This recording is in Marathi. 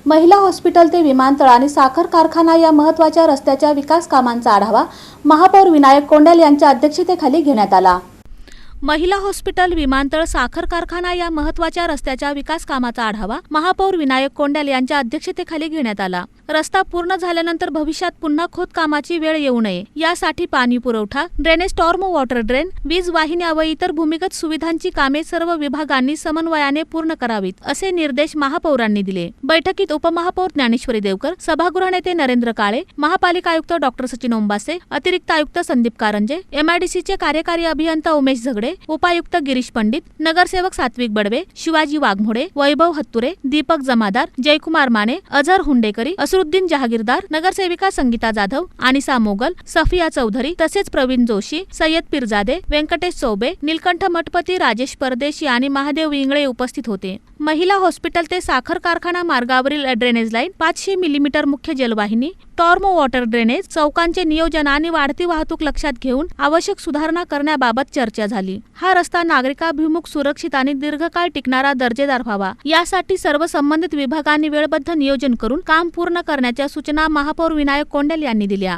महिला हॉस्पिटल ते विमानतळ आणि साखर कारखाना या महत्त्वाच्या रस्त्याच्या विकास कामांचा आढावा महापौर विनायक कोंडल यांच्या अध्यक्षतेखाली घेण्यात आला। महिला हॉस्पिटल, विमानतळ, साखर कारखाना या महत्त्वाच्या रस्त्याच्या विकास कामाचा आढावा महापौर विनायक कोंडल यांच्या अध्यक्षतेखाली घेण्यात आला। रस्ता पूर्ण झाल्यानंतर भविष्यात पुन्हा खोदकामाची वेळ येऊ नये यासाठी पाणी पुरवठा, ड्रेनेज, स्टॉर्म वॉटर ड्रेन, वीज वाहिन्या व इतर भूमिगत सुविधांची कामे सर्व विभागांनी समन्वयाने पूर्ण करावीत, असे निर्देश महापौरांनी दिले। बैठकीत उपमहापौर ज्ञानेश्वरी देवकर, सभागृह नेते नरेंद्र काळे, महापालिका आयुक्त डॉक्टर सचिन ओंबासे, अतिरिक्त आयुक्त संदीप कारंजे, MIDCचे कार्यकारी अभियंता उमेश झगडे, उपायुक्त गिरीश पंडित, नगरसेवक सात्विक बडवे, शिवाजी वाघमोडे, वैभव हत्तुरे, दीपक जमादार, जयकुमार माने, अझर हुंडेकरी, असरुद्दीन जहागीरदार, नगरसेविका संगीता जाधव, आनिसा मोगल, सफिया चौधरी तसेच प्रवीण जोशी, सय्यद पीरजादे, व्यंकटेश चौबे, नीलकंठ मठपती, राजेश परदेशी आणि महादेव इंगळे उपस्थित होते। महिला हॉस्पिटल ते साखर कारखाना मार्गावरील ड्रेनेज लाईन, 500 मिलीमीटर मुख्य जलवाहिनी, टॉर्म वॉटर ड्रेनेज, चौकांचे नियोजन आणि वाढती वाहतूक लक्षात घेऊन आवश्यक सुधारणा करण्याबाबत चर्चा झाली। हा रस्ता नागरिकाभिमुख, सुरक्षित आणि दीर्घकाळ टिकणारा दर्जेदार व्हावा यासाठी सर्व संबंधित विभागांनी वेळबद्ध नियोजन करून काम पूर्ण करण्याच्या सूचना महापौर विनायक कोंडल यांनी दिल्या।